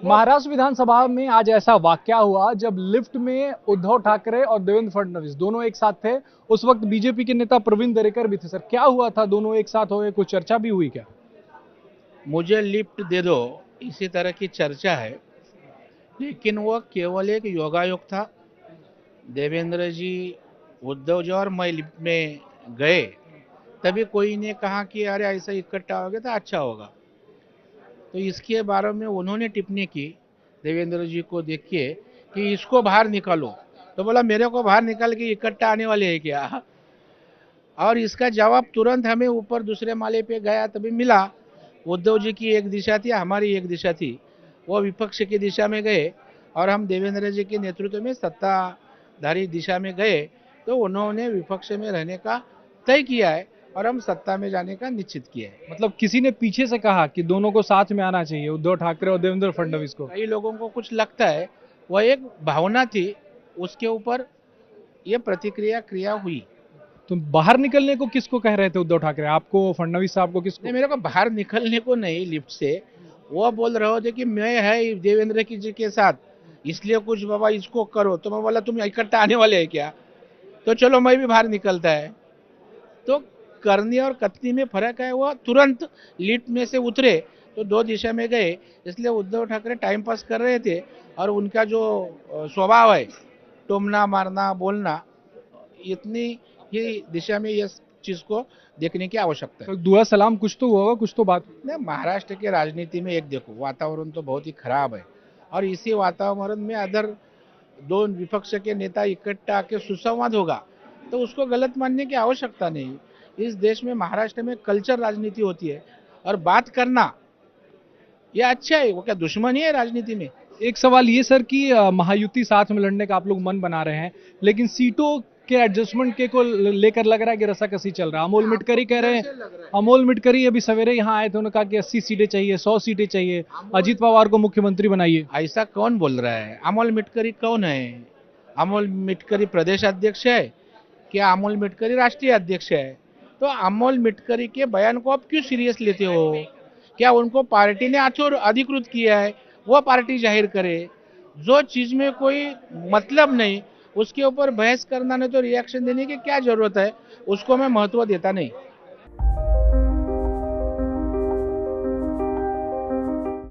महाराष्ट्र विधानसभा में आज ऐसा वाकया हुआ जब लिफ्ट में उद्धव ठाकरे और देवेंद्र फडणवीस दोनों एक साथ थे। उस वक्त बीजेपी के नेता प्रवीण दरेकर भी थे। सर, क्या हुआ था? दोनों एक साथ हुए, कुछ चर्चा भी हुई क्या? मुझे लिफ्ट दे दो, इसी तरह की चर्चा है, लेकिन वो केवल एक योगायोग था। देवेंद्र जी, उद्धव जी और मैं लिफ्ट में गए, तभी कोई ने कहा कि अरे ऐसा इकट्ठा हो गया तो अच्छा होगा। तो इसके बारे में उन्होंने टिप्पणी की देवेंद्र जी को देख के कि इसको बाहर निकालो। तो बोला मेरे को बाहर निकाल के इकट्ठा आने वाले हैं क्या? और इसका जवाब तुरंत हमें ऊपर दूसरे माले पे गया तभी मिला। उद्धव जी की एक दिशा थी, हमारी एक दिशा थी। वो विपक्ष की दिशा में गए और हम देवेंद्र जी के नेतृत्व में सत्ताधारी दिशा में गए। तो उन्होंने विपक्ष में रहने का तय किया है और हम सत्ता में जाने का निश्चित किया है। मतलब किसी ने पीछे से कहा कि दोनों को साथ में आना चाहिए, उद्धव ठाकरे और देवेंद्र फडणवीस को। कई लोगों को कुछ लगता है, वह एक भावना थी, उसके ऊपर ये प्रतिक्रिया क्रिया हुई। तो बाहर निकलने को किसको कह रहे थे? उद्धव ठाकरे आपको, फडणवीस साहब को, किसको? नहीं, मेरे को बाहर निकलने को नहीं लिफ्ट से। वो बोल रहे थे कि मैं है देवेंद्र की जी के साथ, इसलिए कुछ बाबा इसको करो। तो मैं बोला तुम इकट्ठा आने वाले हैं क्या? तो चलो मैं भी बाहर निकलता है। तो करनी और कथनी में फर्क है। वो तुरंत लिफ्ट में से उतरे तो दो दिशा में गए। इसलिए उद्धव ठाकरे टाइम पास कर रहे थे और उनका जो स्वभाव है, टोमना मारना बोलना, इतनी ही दिशा में ये चीज को देखने की आवश्यकता है। तो दुआ सलाम कुछ तो हुआ होगा, कुछ तो बात। नहीं, महाराष्ट्र के राजनीति में एक देखो, वातावरण तो बहुत ही खराब है और इसी वातावरण में अगर दो विपक्ष के नेता इकट्ठा आके सुसंवाद होगा तो उसको गलत मानने की आवश्यकता नहीं। इस देश में महाराष्ट्र में कल्चर राजनीति होती है और बात करना ये अच्छा है। वो क्या दुश्मनी है राजनीति में? एक सवाल ये सर कि महायुति साथ में लड़ने का आप लोग मन बना रहे हैं, लेकिन सीटों के एडजस्टमेंट के को लेकर लग रहा है कि रसाकसी चल रहा है। अमोल मिटकरी कह रहे हैं, अमोल मिटकरी अभी सवेरे यहाँ आए थे, उन्होंने कहा कि 80 सीटें चाहिए, 100 सीटें चाहिए, अजीत पवार को मुख्यमंत्री बनाइए। ऐसा कौन बोल रहा है? अमोल मिटकरी कौन है? अमोल मिटकरी प्रदेश अध्यक्ष है क्या? अमोल मिटकरी राष्ट्रीय अध्यक्ष है। तो अमोल मिटकरी के बयान को आप क्यों सीरियस लेते हो? क्या उनको पार्टी ने अधिकृत किया है? वो पार्टी जाहिर करे। जो चीज में कोई मतलब नहीं उसके ऊपर बहस करना, नहीं तो रिएक्शन देने की क्या जरूरत है? उसको मैं महत्व देता नहीं।